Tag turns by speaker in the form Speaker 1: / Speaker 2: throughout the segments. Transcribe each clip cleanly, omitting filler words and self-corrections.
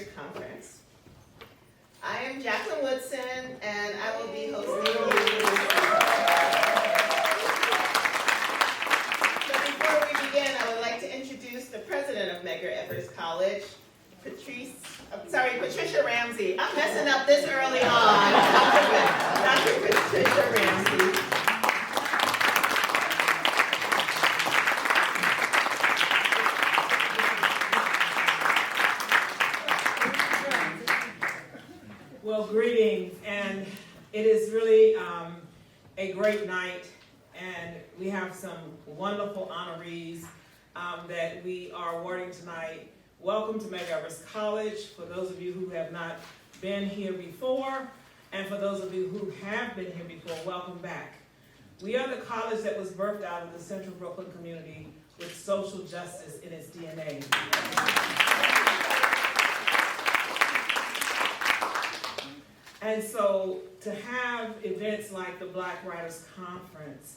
Speaker 1: Evers Conference. I am Jacqueline Woodson, and I will be hosting the meeting. So before we begin, I would like to introduce the president of Medgar Evers College, Patricia Ramsey. I'm messing up this early on. Dr. Patricia Ramsey.
Speaker 2: Well, greetings, and it is really a great night, and we have some wonderful honorees that we are awarding tonight. Welcome to Medgar Evers College. For those of you who have not been here before, and for those of you who have been here before, welcome back. We are the college that was birthed out of the Central Brooklyn community with social justice in its DNA. And so to have events like the Black Writers Conference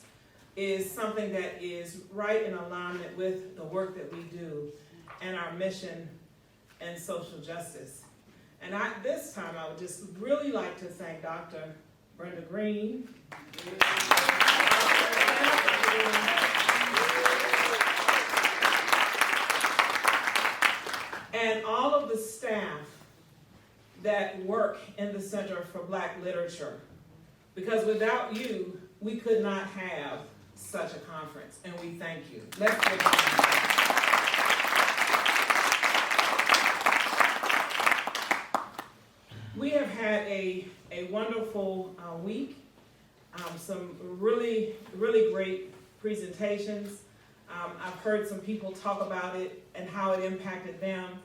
Speaker 2: is something that is right in alignment with the work that we do and our mission and social justice. And this time I would just really like to thank Dr. Brenda Green and all of the staff that work in the Center for Black Literature, because without you, we could not have such a conference, and we thank you. Let's give it a We have had a wonderful week, some really, really great presentations. I've heard some people talk about it and how it impacted them,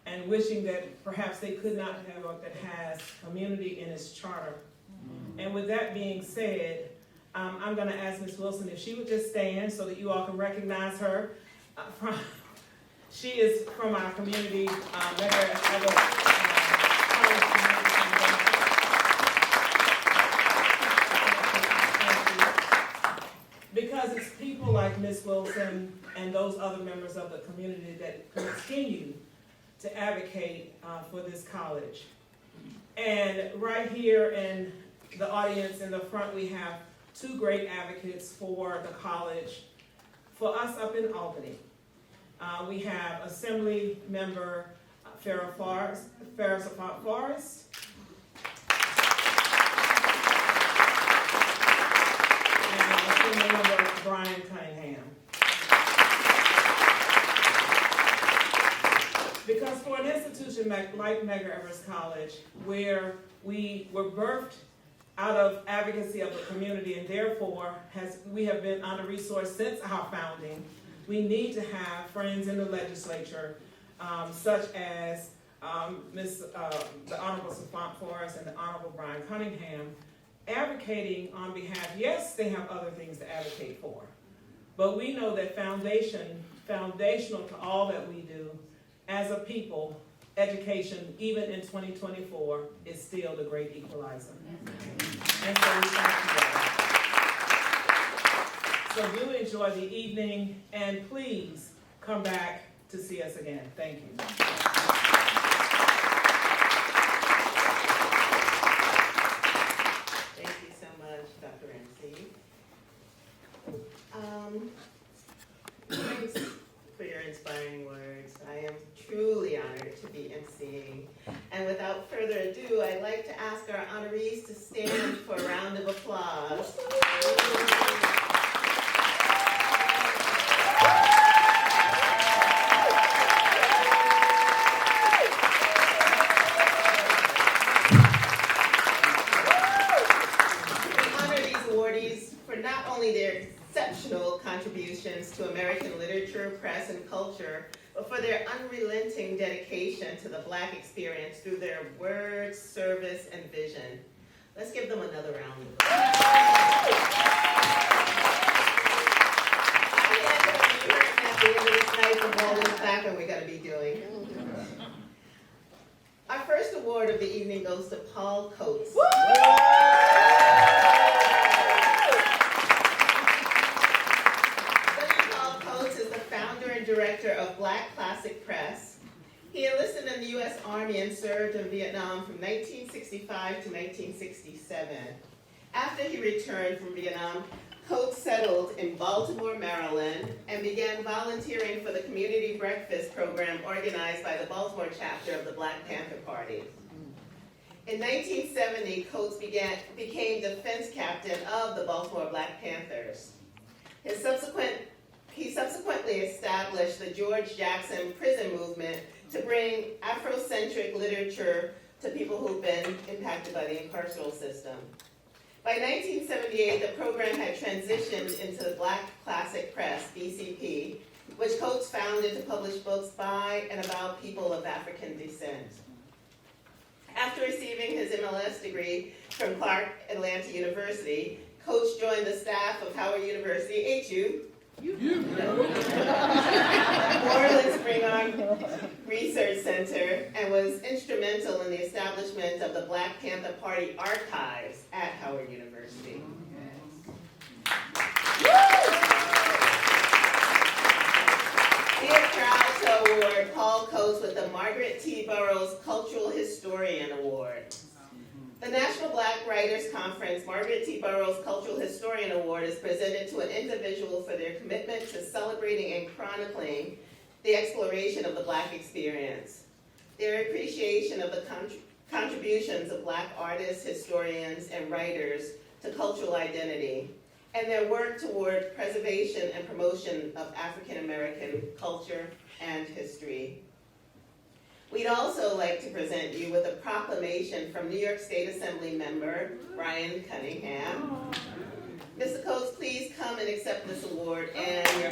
Speaker 2: and wishing that perhaps they could not have one that has community in its charter. And with that being said, I'm going to ask Ms. Wilson if she would just stand so that you all can recognize her. She is from our community, because it's people like Ms. Wilson and those other members of the community that continue to advocate for this college. And right here in the audience in the front, we have two great advocates for the college. For us up in Albany, we have Assembly Member Farrah Forrest, and Assembly Member Brian Cunningham. Because for an institution like Medgar Evers College, where we were birthed out of advocacy of the community and therefore we have been under-resourced since our founding, we need to have friends in the legislature, such as the Honorable Savant Forrest and the Honorable Brian Cunningham, advocating on behalf. Yes, they have other things to advocate for, but we know that foundational to all that we do as a people, education, even in 2024, is still the great equalizer. And so we thank you all. So do enjoy the evening, and please come back to see us again. Thank you.
Speaker 1: Thank you so much, Dr. Ramsey. Thanks for your inspiring words. I am truly honored to be emceeing. And without further ado, I'd like to ask our honorees to stand for a round of applause. Not only their exceptional contributions to American literature, press, and culture, but for their unrelenting dedication to the Black experience through their words, service, and vision. Let's give them another round of applause. At the end of this night, from all this clapping we're going to be doing. Our first award of the evening goes to Paul Coates. Director of Black Classic Press. He enlisted in the U.S. Army Army and served in Vietnam from 1965 to 1967. After he returned from Vietnam, Coates settled in Baltimore, Maryland, and began volunteering for the community breakfast program organized by the Baltimore chapter of the Black Panther Party. In 1970, Coates became defense captain of the Baltimore Black Panthers. He subsequently established the George Jackson prison movement to bring Afrocentric literature to people who've been impacted by the incarceral system. By 1978, the program had transitioned into the Black Classic Press, BCP, which Coates founded to publish books by and about people of African descent. After receiving his MLS degree from Clark Atlanta University, Coates joined the staff of Howard University, HU, Moreland Spring Research Center, and was instrumental in the establishment of the Black Panther Party archives at Howard University. We are proud to award Paul Coates with the Margaret T. Burroughs Cultural Historian Award. The National Black Writers Conference Margaret T. Burroughs Cultural Historian Award is presented to an individual for their commitment to celebrating and chronicling the exploration of the Black experience, their appreciation of the contributions of Black artists, historians, and writers to cultural identity, and their work toward preservation and promotion of African American culture and history. We'd also like to present you with a proclamation from New York State Assembly member Brian Cunningham. Mr. Coates, please come and accept this award and your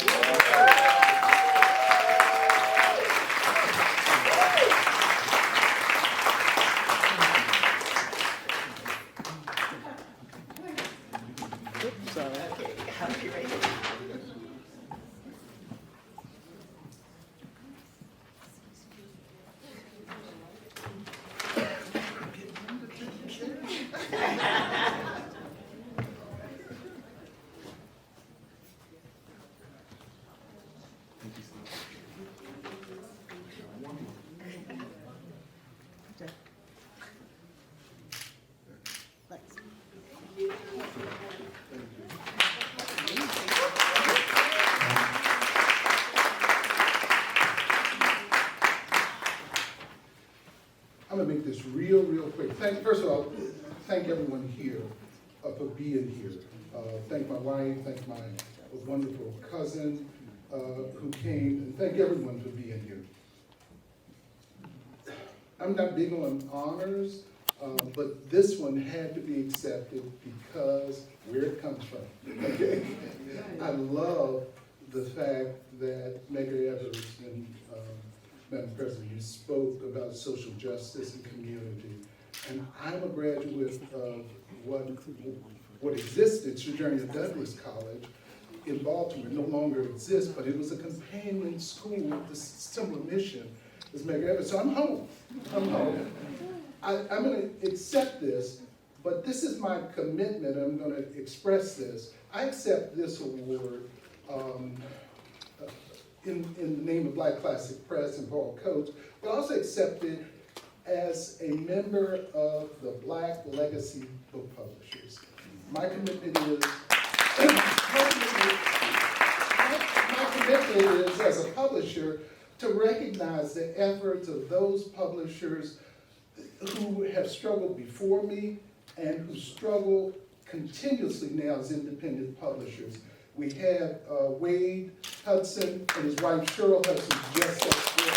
Speaker 3: I'm gonna make this real quick. First of all, thank everyone here for being here. Thank my wife, thank my wonderful cousin who came, and thank everyone for being here. I'm not big on honors, but this one had to be accepted because where it comes from. Okay? I love the fact that Medgar Evers and Madam President, you spoke about social justice and community. And I'm a graduate of what existed, Sojourner Douglas College in Baltimore. No longer exists, but it was a companion school with the similar mission as Medgar Evers. So I'm home. I'm home. I'm going to accept this, but this is my commitment. I'm going to express this. I accept this award in the name of Black Classic Press and Paul Coates, but also accept it as a member of the Black Legacy Book Publishers. My commitment is, as a publisher, to recognize the efforts of those publishers who have struggled before me and who struggle continuously now as independent publishers. We have Wade Hudson and his wife Cheryl Hudson just up there.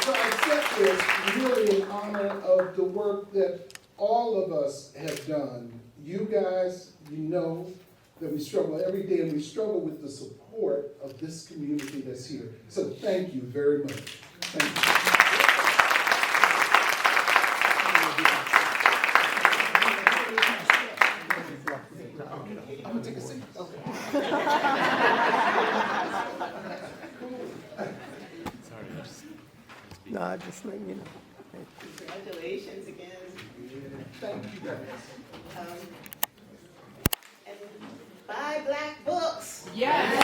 Speaker 3: So I accept this really in honor of the work that all of us have done. You guys, you know that we struggle every day, and we struggle with the support of this community that's here. So thank you very much. Thank you. I'm gonna take a seat. Okay.
Speaker 4: No, I just letting you know.
Speaker 1: congratulations again.
Speaker 3: Thank you guys.
Speaker 1: And buy Black books.
Speaker 2: Yes.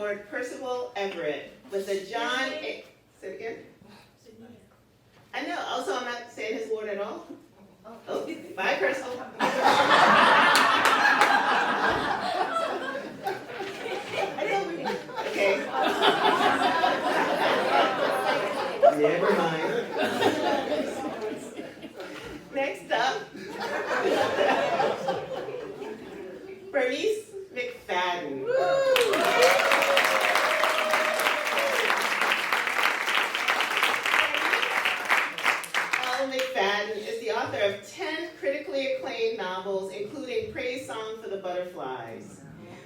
Speaker 1: award Percival Everett with the John A. Say it again? I know, also I'm not saying his award at all. Oh, bye, Percival. I know we okay. Never mind. Next up, Bernice McFadden. McFadden is the author of 10 critically acclaimed novels, including Praise Song for the Butterflies,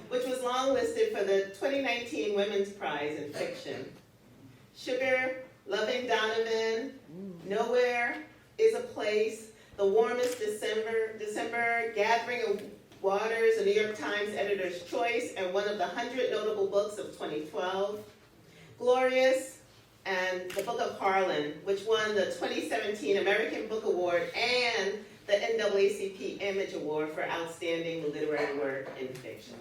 Speaker 1: which was longlisted for the 2019 Women's Prize in Fiction. Sugar, Loving Donovan, Nowhere is a Place, The Warmest December, Gathering of Waters, a New York Times Editor's Choice, and one of the 100 notable books of 2012. Glorious, and the Book of Harlan, which won the 2017 American Book Award and the NAACP Image Award for Outstanding Literary Work in Fiction.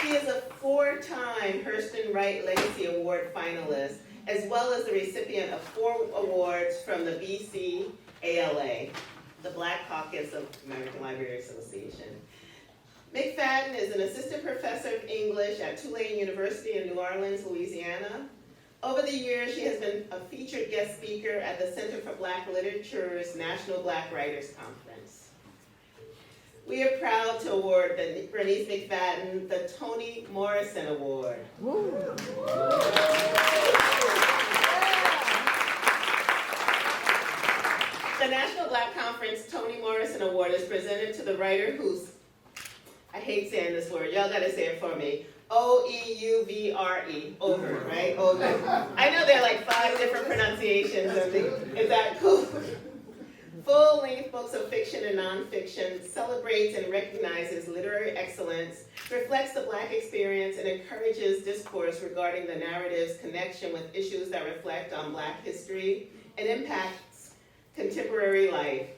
Speaker 1: She is a 4-time Hurston Wright Legacy Award finalist, as well as the recipient of 4 awards from the BC ALA, the Black Caucus of American Library Association. McFadden is an assistant professor of English at Tulane University in New Orleans, Louisiana. Over the years, she has been a featured guest speaker at the Center for Black Literature's National Black Writers Conference. We are proud to award Bernice McFadden the Toni Morrison Award. The National Black Conference Toni Morrison Award is presented to the writer whose, I hate saying this word, y'all gotta say it for me, O-E-U-V-R-E, over, right? Over. I know there are like 5 different pronunciations of the, is that cool? Full-length books of fiction and nonfiction, celebrates and recognizes literary excellence, reflects the Black experience, and encourages discourse regarding the narrative's connection with issues that reflect on Black history and impacts contemporary life.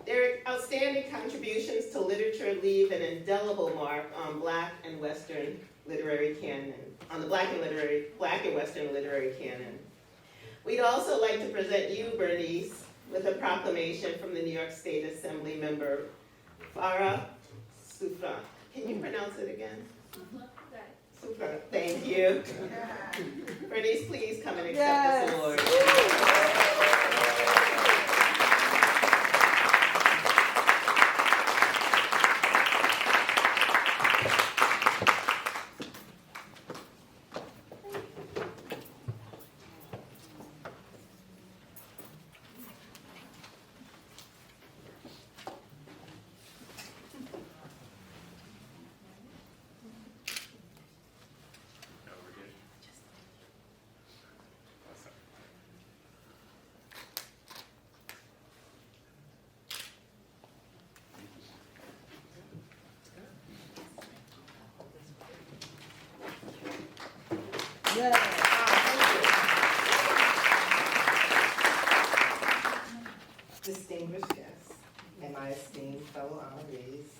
Speaker 1: Their outstanding contributions to literature leave an indelible mark on Black and Western literary canon, on the Black and Western literary canon. We'd also like to present you, Bernice, with a proclamation from the New York State Assembly member, Farah Sufra. Can you pronounce it again? Sufra, thank you. Bernice, please come and accept this award.
Speaker 4: Distinguished guests and my esteemed fellow honorees,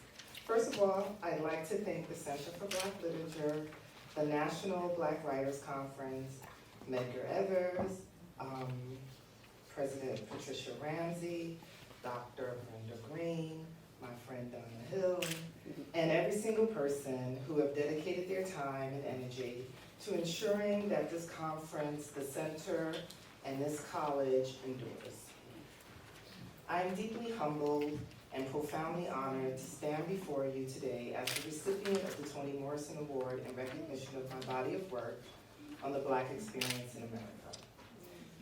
Speaker 4: first of all, I'd like to thank the Center for Black Literature, the National Black Writers Conference, Medgar Evers, President Patricia Ramsey, Dr. Brenda Green, my friend Donna Hill, and every single person who have dedicated their time and energy to ensuring that this conference, the center, and this college endures. I am deeply humbled and profoundly honored to stand before you today as the recipient of the Toni Morrison Award in recognition of my body of work on the Black experience in America.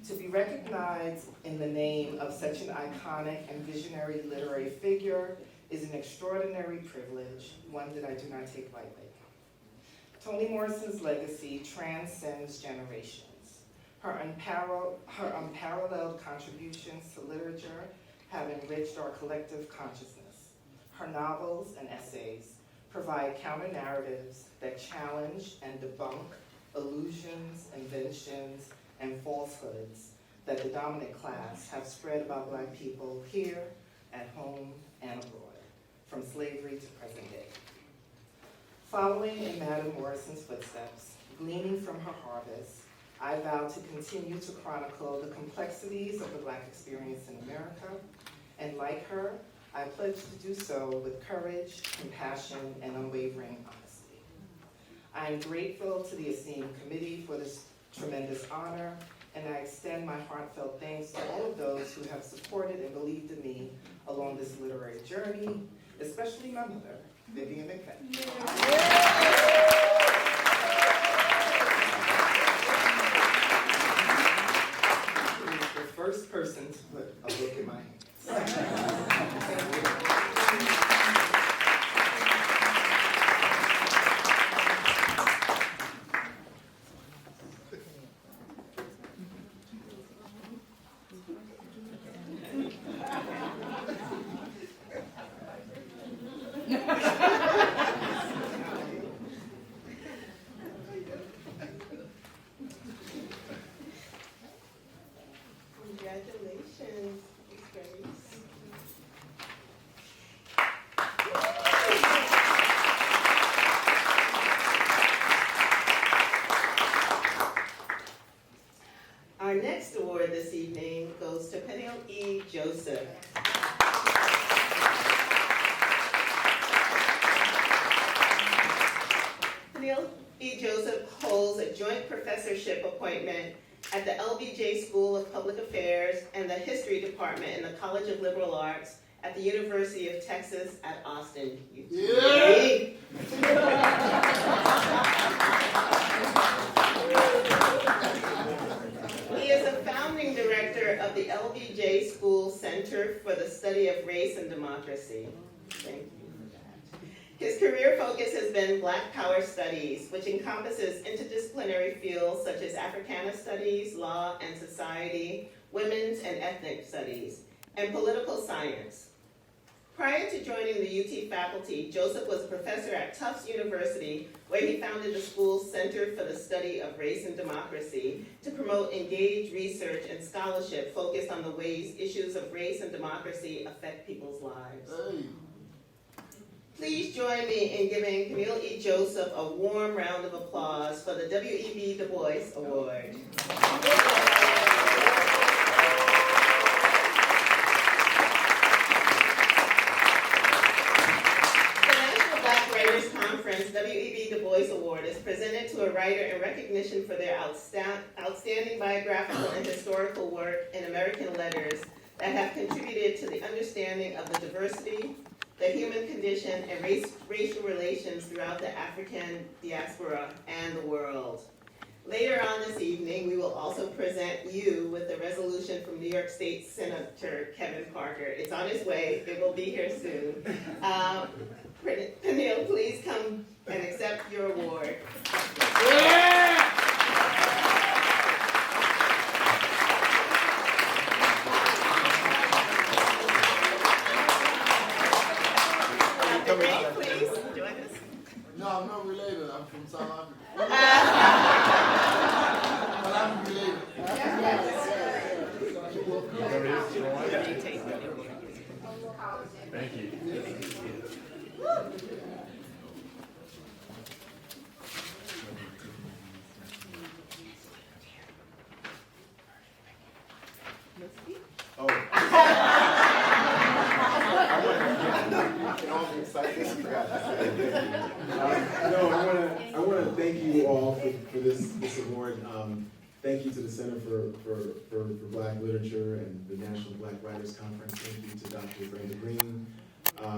Speaker 4: To be recognized in the name of such an iconic and visionary literary figure is an extraordinary privilege, one that I do not take lightly. Toni Morrison's legacy transcends generations. Her unparalleled contributions to literature have enriched our collective consciousness. Her novels and essays provide counter-narratives that challenge and debunk illusions, inventions, and falsehoods that the dominant class have spread about Black people here, at home, and abroad. From Following in Madam Morrison's footsteps, gleaning from her harvest, I vow to continue to chronicle the complexities of the Black experience in America, and like her, I pledge to do so with courage, compassion, and unwavering honesty. I am grateful to the esteemed committee for this tremendous honor, and I extend my heartfelt thanks to all of those who have supported and believed in me along this literary journey, especially my mother, Vivian McFadden. The first person to put a book in my hands.
Speaker 1: Congratulations, Ms. Grace. Our next award this evening goes to Peniel E. Joseph. Peniel E. Joseph holds a joint professorship appointment at the LBJ School of Public Affairs and the History Department in the College of Liberal Arts at the University of Texas at Austin. Yeah. He is a founding director of the LBJ School Center for the Study of Race and Democracy. Thank you for that. His career focus has been Black Power Studies, which encompasses interdisciplinary fields such as Africana Studies, Law and Society, Women's and Ethnic Studies, and Political Science. Prior to joining the UT faculty, Joseph was a professor at Tufts University, where he founded the school's Center for the Study of Race and Democracy to promote engaged research and scholarship focused on the ways issues of race and democracy affect people's lives.
Speaker 5: Hey.
Speaker 1: Please join me in giving Peniel E. Joseph a warm round of applause for the W.E.B. Du Bois Award. Conference W.E.B. Du Bois Award is presented to a writer in recognition for their outstanding biographical and historical work in American letters that have contributed to the understanding of the diversity, the human condition, and racial relations throughout the African diaspora and the world. Later on this evening, we will also present you with the resolution from New York State Senator Kevin Parker. It's on its way. It will be here soon. Peniel, please come and accept your award.
Speaker 5: Yeah!
Speaker 1: Dr. Ray, please join us.
Speaker 5: No, I'm not related. I'm from South Africa. But I'm related.
Speaker 6: Thank you.
Speaker 5: Oh. I'm excited. I forgot to say.
Speaker 7: No, I want to thank you all for this award. Thank you to the Center for Black Literature and the National Black Writers Conference. Thank you to Dr. Brenda Green,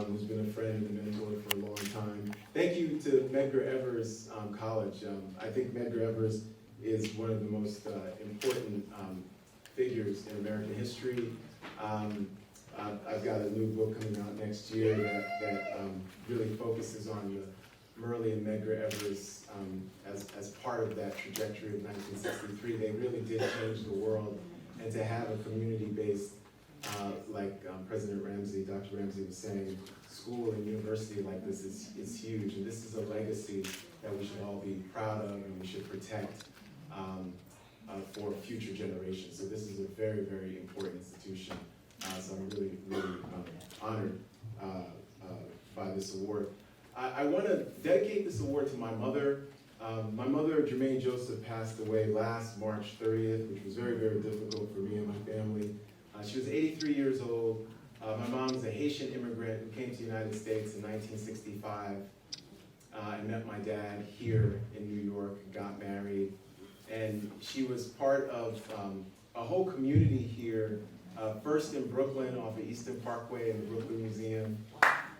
Speaker 7: who's been a friend and a mentor for a long time. Thank you to Medgar Evers College. I think Medgar Evers is one of the most important figures in American history. I've got a new book coming out next year that really focuses on the Murley and Medgar Evers as part of that trajectory of 1963. They really did change the world, and to have a community-based, like President Ramsey, Dr. Ramsey was saying, school and university like this is huge, and this is a legacy that we should all be proud of and we should protect for future generations. So this is a very, very important institution. So I'm really, really honored by this award. I want to dedicate this award to my mother. My mother, Jermaine Joseph, passed away last March 30th, which was very, very difficult for me and my family. She was 83 years old. My mom is a Haitian immigrant who came to the United States in 1965. I met my dad here in New York, got married, and she was part of a whole community here, first in Brooklyn off of Eastern Parkway in the Brooklyn Museum,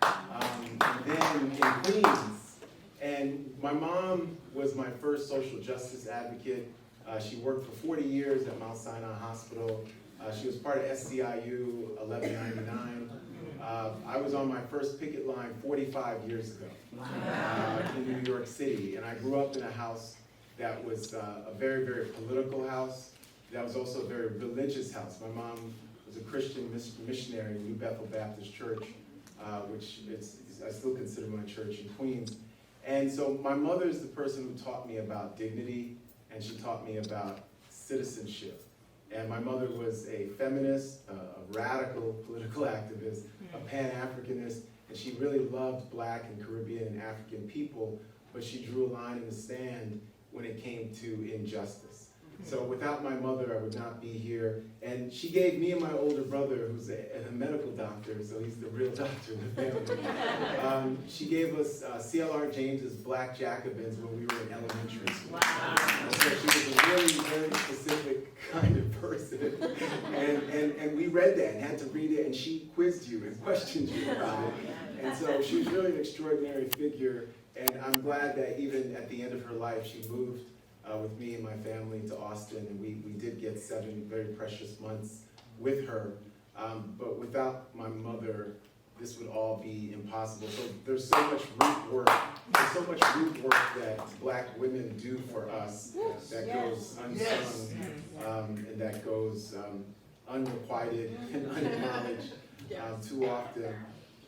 Speaker 7: and then in Queens. And my mom was my first social justice advocate. She worked for 40 years at Mount Sinai Hospital. She was part of SCIU 1199. I was on my first picket line 45 years ago in New York City, and I grew up in a house that was a very, very political house. That was also a very religious house. My mom was a Christian missionary in New Bethel Baptist Church, which I still consider my church in Queens. And so my mother is the person who taught me about dignity, and she taught me about citizenship. And my mother was a feminist, a radical political activist, a Pan-Africanist, and she really loved Black and Caribbean and African people, but she drew a line in the sand when it came to injustice. So without my mother, I would not be here. And she gave me and my older brother, who's a medical doctor, so he's the real doctor in the family, she gave us C.L.R. James's Black Jacobins when we were in elementary school.
Speaker 1: Wow.
Speaker 7: So she was a really very specific kind of person. And we read that and had to read it, and she quizzed you and questioned you about it. And so she was really an extraordinary figure, and I'm glad that even at the end of her life, she moved with me and my family to Austin, and we did get 7 very precious months with her. But without my mother, this would all be impossible. So there's so much root work. There's so much root work that Black women do for us that goes unsung, and that goes unrequited and unacknowledged too often.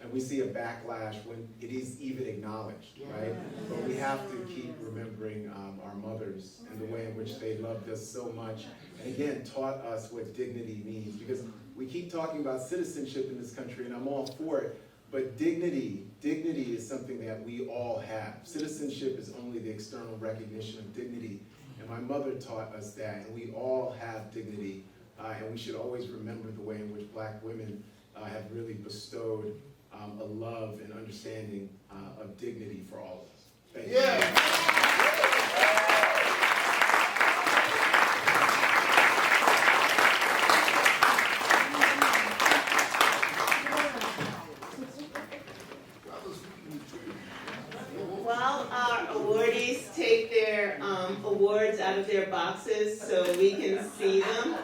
Speaker 7: And we see a backlash when it is even acknowledged, right? But we have to keep remembering our mothers and the way in which they loved us so much. And again, taught us what dignity means. Because we keep talking about citizenship in this country, and I'm all for it. But dignity is something that we all have. Citizenship is only the external recognition of dignity. And my mother taught us that, and we all have dignity. And we should always remember the way in which Black women have really bestowed a love and understanding of dignity for all of us. Thank you.
Speaker 1: While our awardees take their awards out of their boxes so we can see them,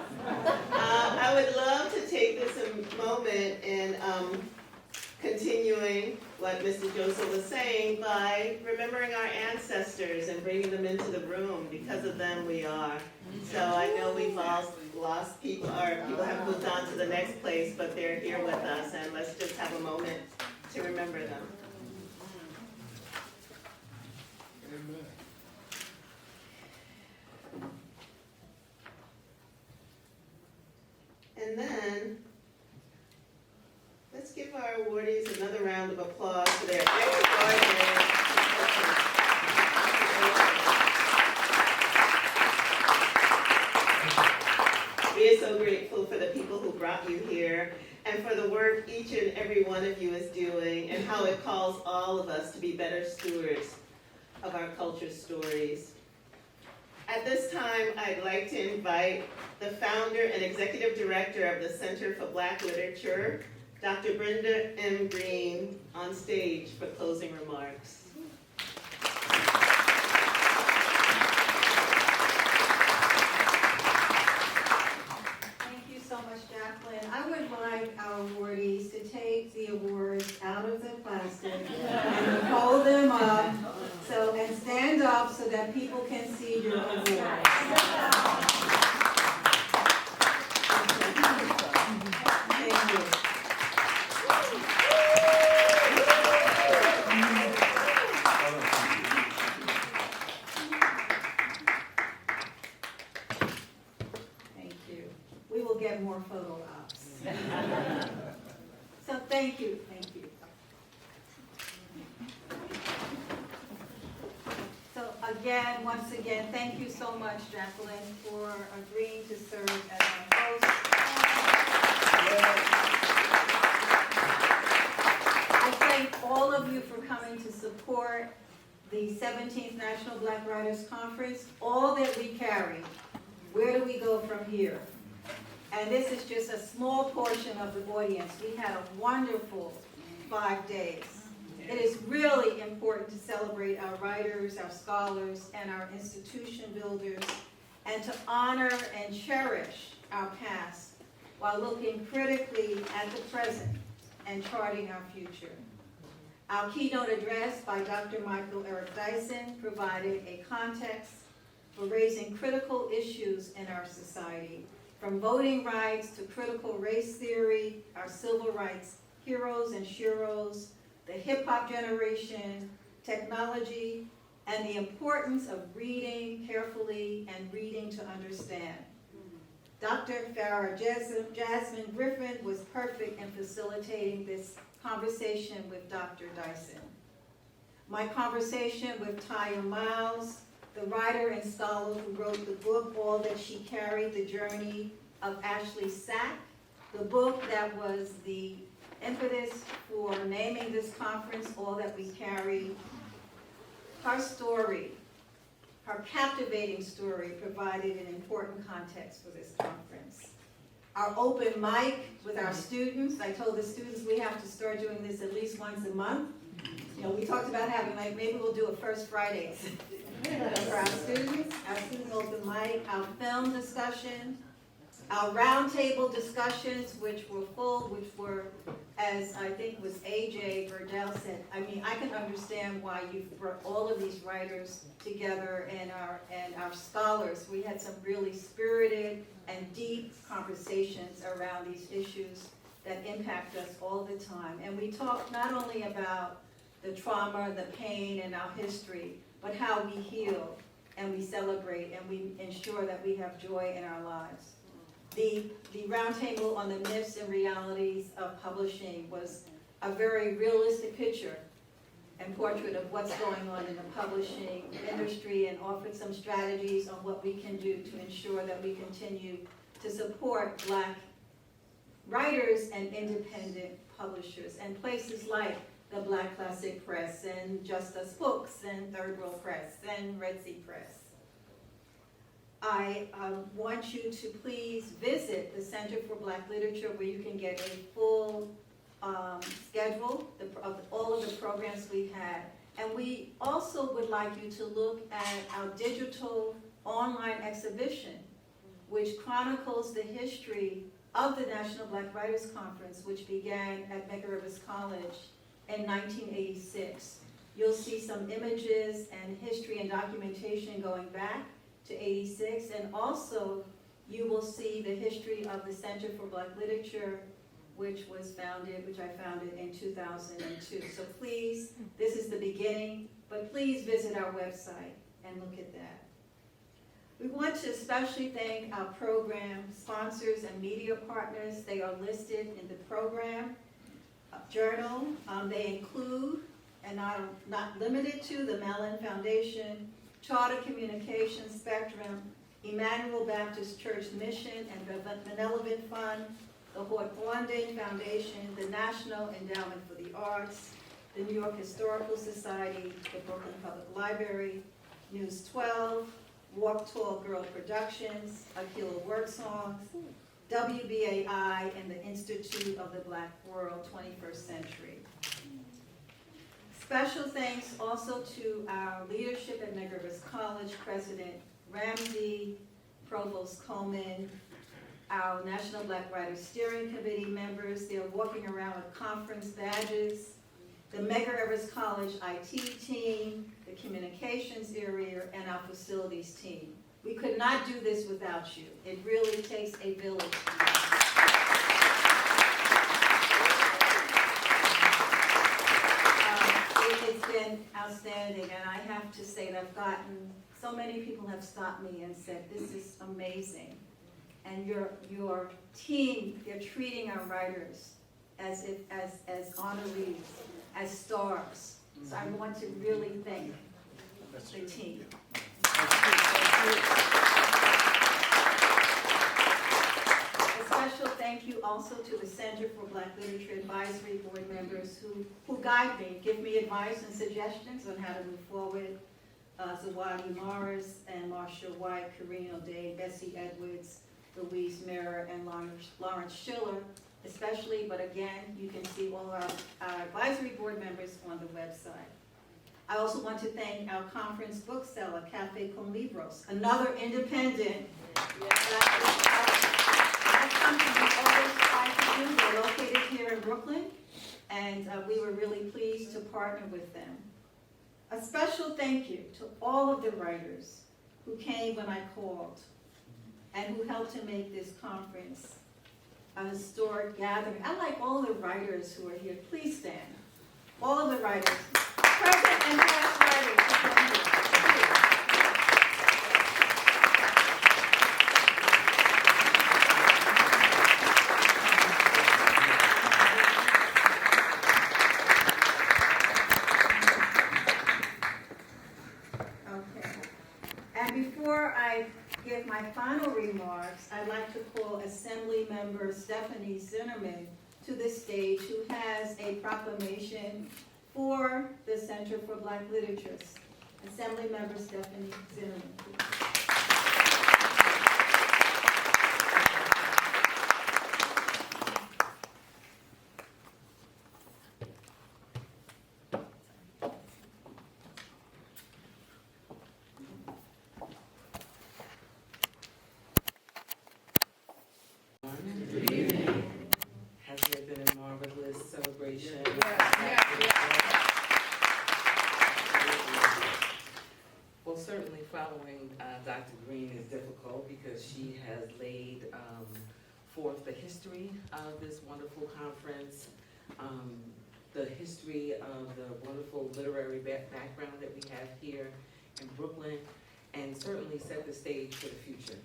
Speaker 1: I would love to take this moment and continuing what Mr. Joseph was saying by remembering our ancestors and bringing them into the room. Because of them, we are. So I know we've lost people, or people have moved on to the next place, but they're here with us, and let's just have a moment to remember them. And then, let's give our awardees another round of applause for their extraordinary. We are so grateful for the people who brought you here and for the work each and every one of you is doing and how it calls all of us to be better stewards of our culture's stories. At this time, I'd like to invite the founder and executive director of the Center for Black Literature, Dr. Brenda M. Green, on stage for closing remarks.
Speaker 6: Thank you so much, Jacqueline. I would like our awardees to take the awards out of the plastic and fold them up and stand up so that people can see your awards. Thank you. Thank you. We will get more photo ops. So thank you, thank you. again, once again, thank you so much, Jacqueline, for agreeing to serve as our host. I thank all of you for coming to support the 17th National Black Writers Conference. All that we carry, where do we go from here? And this is just a small portion of the audience. We had a wonderful 5 days. It is really important to celebrate our writers, our scholars, and our institution builders, and to honor and cherish our past while looking critically at the present and charting our future. Our keynote address by Dr. Michael Eric Dyson provided a context for raising critical issues in our society, from voting rights to critical race theory, our civil rights heroes and sheroes, the hip-hop generation, technology, and the importance of reading carefully and reading to understand. Dr. Farah Jasmine Griffin was perfect in facilitating this conversation with Dr. Dyson. My conversation with Taya Miles, the writer and scholar who wrote the book, All That She Carried, The Journey of Ashley Sack, the book that was the impetus for naming this conference, All That We Carry. Her story, her captivating story, provided an important context for this conference. Our open mic with our students, I told the students we have to start doing this at least once a month. You know, we talked about having, like, maybe we'll do it first Fridays for our student open mic, our film discussion, our roundtable discussions, which were full, which were, as I think was AJ Burdell said, I mean, I can understand why you've brought all of these writers together and our scholars. We had some really spirited and deep conversations around these issues that impact us all the time. And we talked not only about the trauma, the pain, and our history, but how we heal and we celebrate and we ensure that we have joy in our lives. The roundtable on the myths and realities of publishing was a very realistic picture and portrait of what's going on in the publishing industry, and offered some strategies on what we can do to ensure that we continue to support Black writers and independent publishers, and places like the Black Classic Press and Just Us Books and Third World Press and Red Sea Press. I want you to please visit the Center for Black Literature, where you can get a full schedule of all of the programs we've had. And we also would like you to look at our digital online exhibition, which chronicles the history of the National Black Writers Conference, which began at Medgar Evers College in 1986. You'll see some images and history and documentation going back to 86, and also you will see the history of the Center for Black Literature, which I founded in 2002. So please, this is the beginning, but please visit our website and look at that. We want to especially thank our program sponsors and media partners. They are listed in the program journal. They include, and not limited to, the Mellon Foundation, Charter Communications Spectrum, Emmanuel Baptist Church Mission and Benevolent Fund, the Hort Blondin Foundation, the National Endowment for the Arts, the New York Historical Society, the Brooklyn Public Library, News 12, Walk Tall Girl Productions, Aquila Work Songs, WBAI, and the Institute of the Black World 21st Century. Special thanks also to our leadership at Medgar Evers College, President Ramsey, Provost Coleman, our National Black Writers Steering Committee members. They're walking around with conference badges. The Medgar Evers College IT team, the communications area, and our facilities team. We could not do this without you. It really takes a village. It's been outstanding, and I have to say that I've gotten, so many people have stopped me and said, this is amazing. And your team, they're treating our writers as honorees, as stars. So I want to really thank the team. A special thank you also to the Center for Black Literature Advisory Board members who guide me, give me advice and suggestions on how to move forward. Zawadi Morris and Marsha White, Karina O'Day, Bessie Edwards, Louise Mirror, and Lawrence Schiller, especially, but again, you can see all our advisory board members on the website. I also want to thank our conference bookseller, Cafe Con Libros, another independent. That's something we always try to do. They're located here in Brooklyn, and we were really pleased to partner with them. A special thank you to all of the writers who came when I called and who helped to make this conference a historic gathering. I'd like all the writers who are here, please stand. All of the writers, present and past writers who are here, please. Okay. And before I give my final remarks, I'd like to call Assembly Member Stephanie Zinnerman to the stage, who has a proclamation for the Center for Black Literature. Assembly Member Stephanie Zinnerman, please.
Speaker 8: Has there been a marvelous celebration? Well, certainly following Dr. Green is difficult because she has laid forth the history of this wonderful conference, the history of the wonderful literary background that we have here in Brooklyn, and certainly set the stage for the future.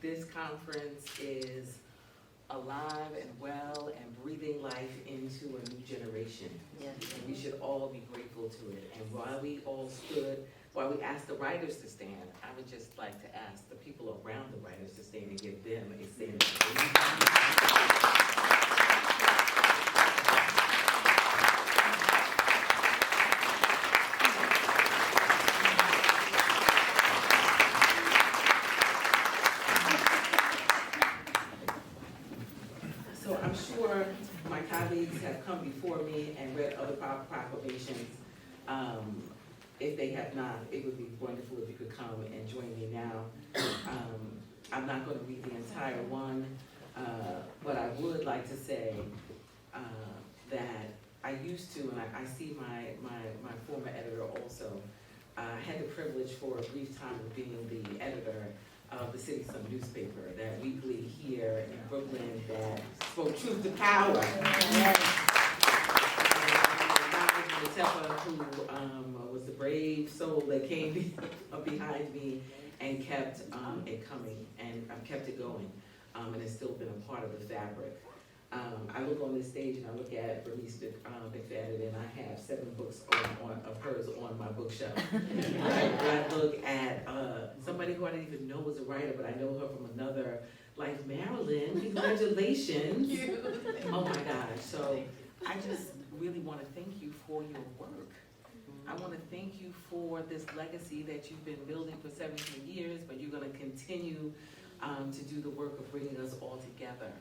Speaker 8: This conference is alive and well and breathing life into a new generation. Yes. And we should all be grateful to it. And while we asked the writers to stand, I would just like to ask the people around the writers to stand and give them a standing ovation. So I'm sure my colleagues have come before me and read other proclamations. If they have not, it would be wonderful if you could come and join me now. I'm not going to read the entire one, but I would like to say that I used to, and I see my former editor also, had the privilege for a brief time of being the editor of the City Sun newspaper, that weekly here in Brooklyn that spoke truth to power. Who was the brave soul that came behind me and kept it coming, and kept it going, and it's still been a part of the fabric. I look on this stage and I look at Bernice McFadden, and I have 7 books of hers on my bookshelf. I look at somebody who I didn't even know was a writer, but I know her from another life, Marilyn. Congratulations! Oh my gosh! So I just really want to thank you for your work. I want to thank you for this legacy that you've been building for 17 years, but you're going to continue to do the work of bringing us all together.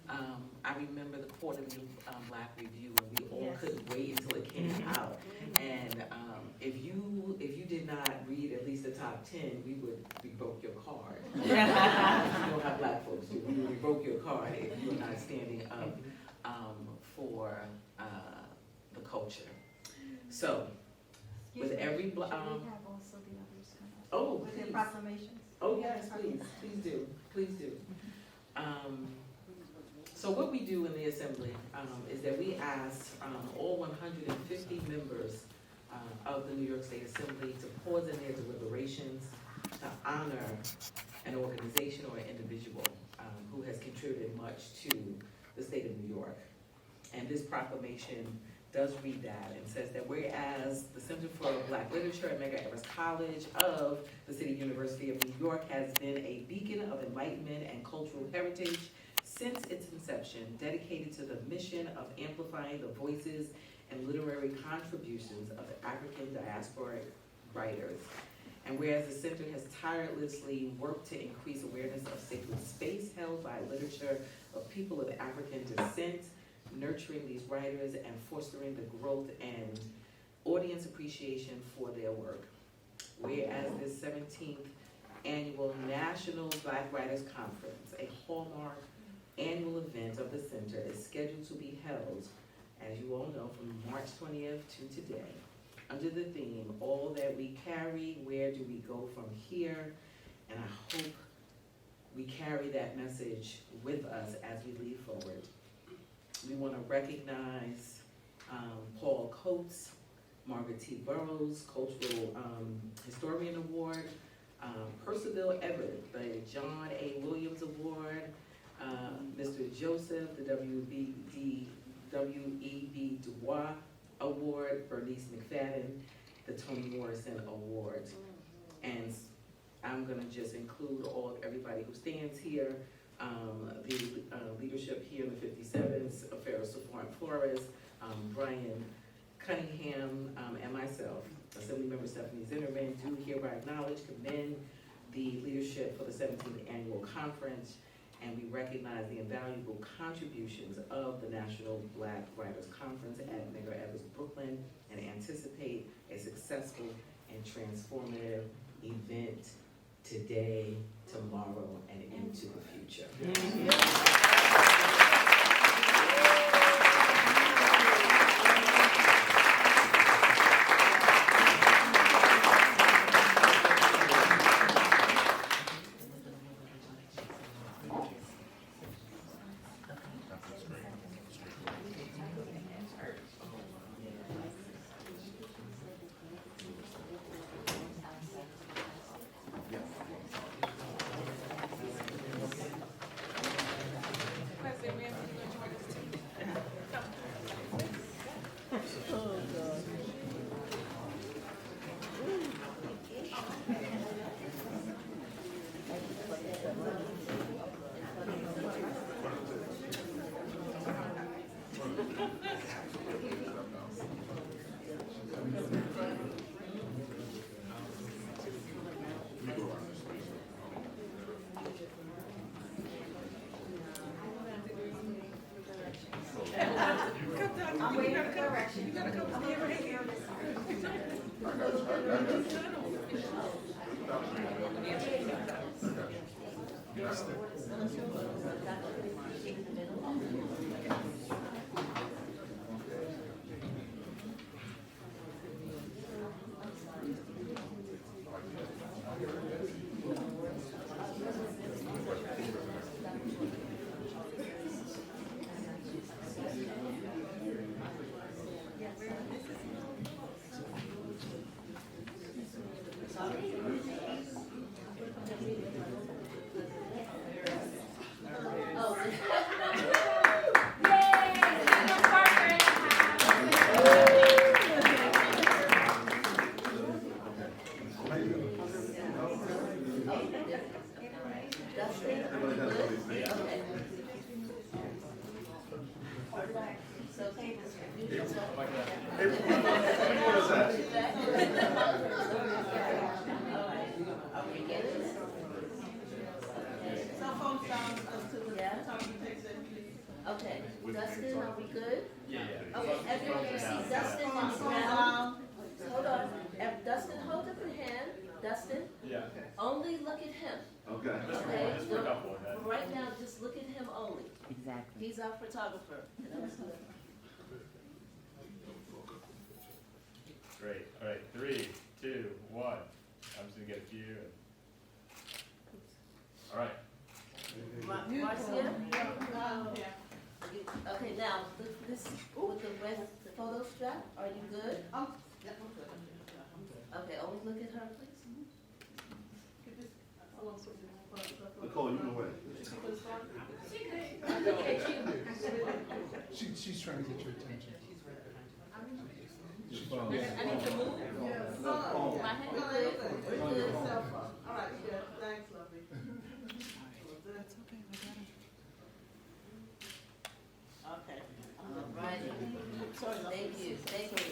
Speaker 8: I remember the quarterly Black Review, and we all couldn't wait until it came out. And if you did not read at least the top 10, we would revoke your card. You know how Black folks do. We would revoke your card if you were not standing up for the culture. So, with every
Speaker 6: we have also the others come up
Speaker 8: oh,
Speaker 6: with their
Speaker 8: please.
Speaker 6: proclamations.
Speaker 8: Oh yes, please do. So what we do in the Assembly is that we ask all 150 members of the New York State Assembly to pause in their deliberations to honor an organization or an individual who has contributed much to the state of New York. And this proclamation does read that and says that whereas the Center for Black Literature at Medgar Evers College of the City University of New York has been a beacon of enlightenment and cultural heritage since its inception, dedicated to the mission of amplifying the voices and literary contributions of African diasporic writers. And whereas the center has tirelessly worked to increase awareness of sacred space held by literature of people of African descent, nurturing these writers and fostering the growth and audience appreciation for their work. Whereas this 17th annual National Black Writers Conference, a hallmark annual event of the center, is scheduled to be held, as you all know, from March 20th to today, under the theme, All That We Carry, Where Do We Go From Here? And I hope we carry that message with us as we lead forward. We want to recognize Paul Coates, Margaret T. Burroughs Cultural Historian Award, Percival Everett, the John A. Williams Award, Mr. Joseph, the W.E.B. Du Bois Award, Bernice McFadden, the Toni Morrison Award. And I'm gonna just include everybody who stands here, the leadership here in the 57s, Farrah Safran Flores, Brian Cunningham, and myself, Assemblymember Stephanie Zinnerman, do hereby acknowledge, commend the leadership for the 17th Annual Conference, and we recognize the invaluable contributions of the National Black Writers Conference at Medgar Evers Brooklyn, and anticipate a successful and transformative event today, tomorrow, and into the future.
Speaker 6: I'm waiting for correction. You gotta come here right here.
Speaker 9: Okay, Dustin, are we good? Yeah. Okay, everybody see Dustin on the ground. Hold on, Dustin, hold up your hand. Dustin?
Speaker 5: Yeah.
Speaker 9: Only look at him.
Speaker 5: Okay.
Speaker 9: Okay,
Speaker 5: Just for a couple of that.
Speaker 9: right now, just look at him only.
Speaker 10: Exactly.
Speaker 9: He's our photographer.
Speaker 5: Great. All right. 3, 2, 1. I'm just gonna get a few. All right.
Speaker 9: Marcia? Okay, now, this, with the photo strap, are you good? Okay, only look at her, please.
Speaker 5: Nicole, you know what?
Speaker 3: She's trying to get your attention.
Speaker 9: I need to move? Oh, my hand, we're good. We're good.
Speaker 1: All right, good. Thanks, lovely.
Speaker 9: Okay. All righty. Thank you, thank you.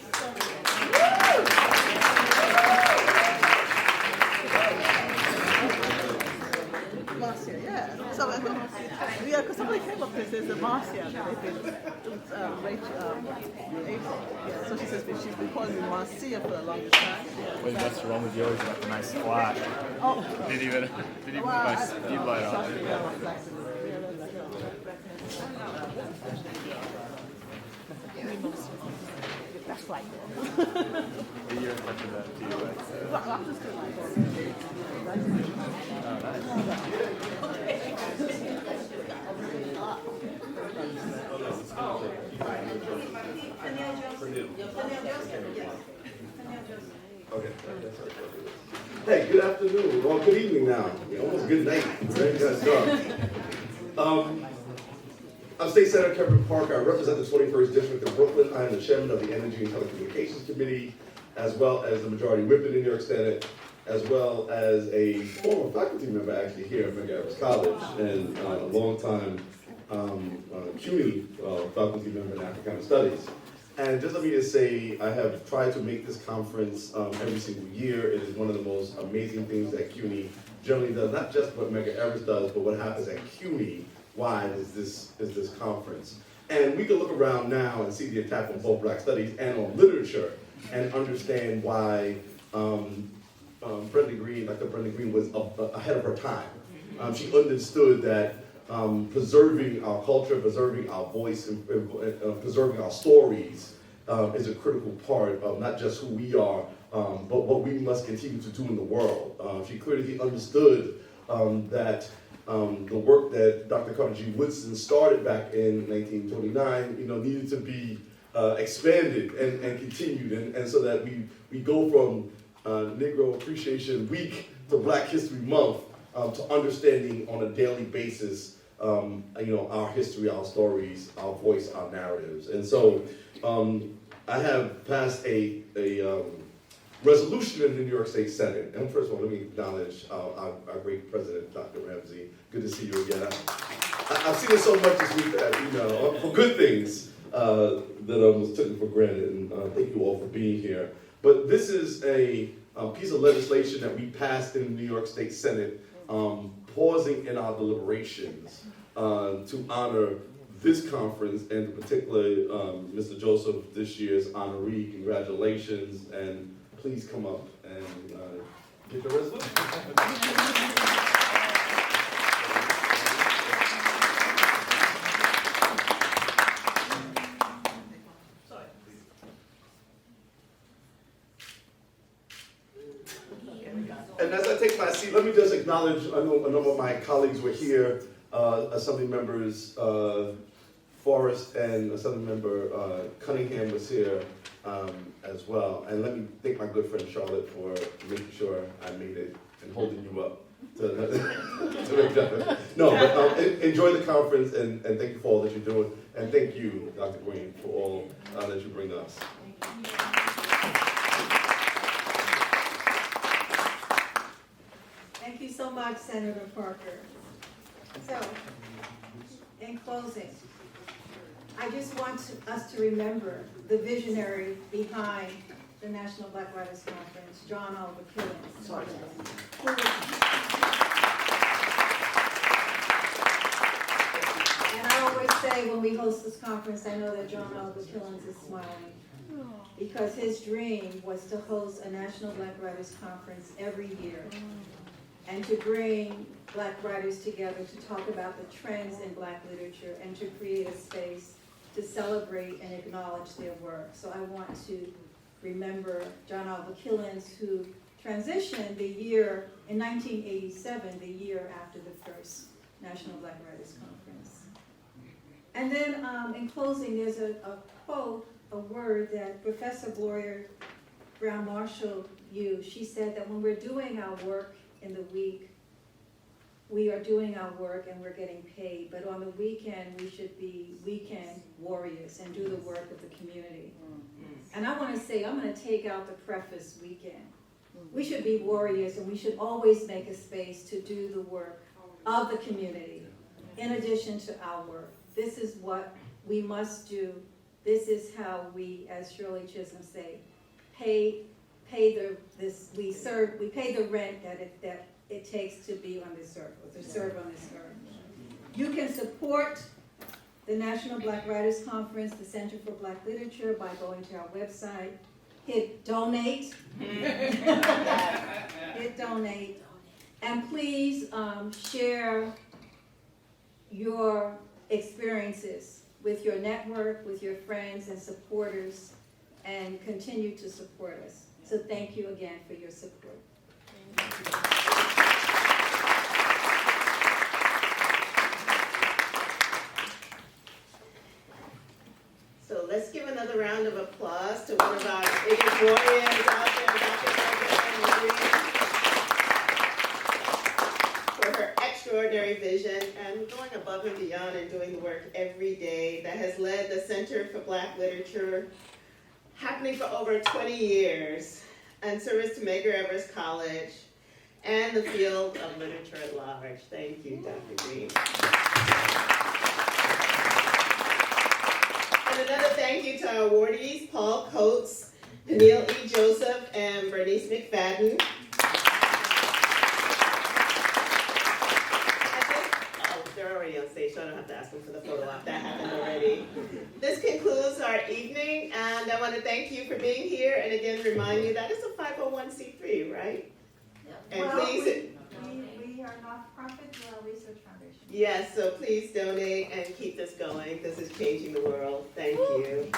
Speaker 10: Marcia, yeah. So, yeah, because somebody came up and says that Marcia, that they've been, Rachel, April. Yeah, so she says that she's been calling me Marcia for the longest time.
Speaker 5: Wait, what's wrong with yours? You got a nice flash.
Speaker 10: Oh,
Speaker 5: Didn't even put my speed light on.
Speaker 10: that's like
Speaker 5: The year affected that too, right?
Speaker 10: I'm just doing like
Speaker 11: Okay. Hey, good afternoon, or good evening now. Almost good night. Ready to start. I'm State Senator Kevin Parker. I represent the 21st District of Brooklyn. I am the chairman of the Energy and Telecommunications Committee, as well as the Majority Whip in the New York Senate, as well as a former faculty member actually here at McGarris College, and a long-time CUNY faculty member in Africana Studies. And just let me just say, I have tried to make this conference every single year. It is one of the most amazing things that CUNY generally does, not just what Medgar Evers does, but what happens at CUNY wide is this conference. And we can look around now and see the attack on both Black studies and on literature and understand why Brenda Green, Dr. Brenda Green, was ahead of her time. She understood that preserving our culture, preserving our voice, and preserving our stories is a critical part of not just who we are, but what we must continue to do in the world. She clearly understood that the work that Dr. Carter G. Woodson started back in 1929, needed to be expanded and continued, and so that we go from Negro Appreciation Week to Black History Month to understanding on a daily basis, our history, our stories, our voice, our narratives. And so I have passed a resolution in the New York State Senate. And first of all, let me acknowledge our great president, Dr. Ramsey. Good to see you again. I've seen it so much this week that, for good things that I was taken for granted. And thank you all for being here. But this is a piece of legislation that we passed in the New York State Senate, pausing in our deliberations to honor this conference, and particularly Mr. Joseph, this year's honoree. Congratulations, and please come up and get the resolution. And as I take my seat, let me just acknowledge, I know a number of my colleagues were here, Assembly members Forrest and Assembly member Cunningham was here as well. And let me thank my good friend Charlotte for making sure I made it and holding you up to make that. No, but enjoy the conference, and thank you for all that you're doing. And thank you, Dr. Green, for all that you bring to us.
Speaker 6: Thank you so much, Senator Parker. So, in closing, I just want us to remember the visionary behind the National Black Writers Conference, John Oliver Killens. And I always say when we host this conference, I know that John Oliver Killens is smiling, because his dream was to host a National Black Writers Conference every year, and to bring Black writers together to talk about the trends in Black literature and to create a space to celebrate and acknowledge their work. So I want to remember John Oliver Killens, who transitioned the year in 1987, the year after the first National Black Writers Conference. And then in closing, there's a quote, a word that Professor Gloria Brown Marshall used. She said that when we're doing our work in the week, we are doing our work and we're getting paid, but on the weekend, we should be weekend warriors and do the work of the community. And I want to say, I'm going to take out the preface weekend. We should be warriors, and we should always make a space to do the work of the community in addition to our work. This is what we must do. This is how we, as Shirley Chisholm say, we pay the rent that it takes to be on this earth, or to serve on this earth. You can support the National Black Writers Conference, the Center for Black Literature, by going to our website, hit donate, hit donate, and please share your experiences with your network, with your friends and supporters, and continue to support us. So thank you again for your support.
Speaker 1: So let's give another round of applause to one of our biggest warriors out there, Dr. Brenda for her extraordinary vision and going above and beyond and doing the work every day that has led the Center for Black Literature, happening for over 20 years, and service to Medgar Evers College and the field of literature at large. Thank you, Dr. Green. And another thank you to our awardees, Paul Coates, Peniel E. Joseph, and Bernice McFadden. They're already on stage, so I don't have to ask them for the photo op. That happened already. This concludes our evening, and I want to thank you for being here, and again remind you that it's a 501c3, right?
Speaker 9: Yep.
Speaker 1: And
Speaker 6: Well,
Speaker 1: please,
Speaker 6: we are not-for-profit, we're a research foundation.
Speaker 1: yes, so please donate and keep this going. This is changing the world. Thank you.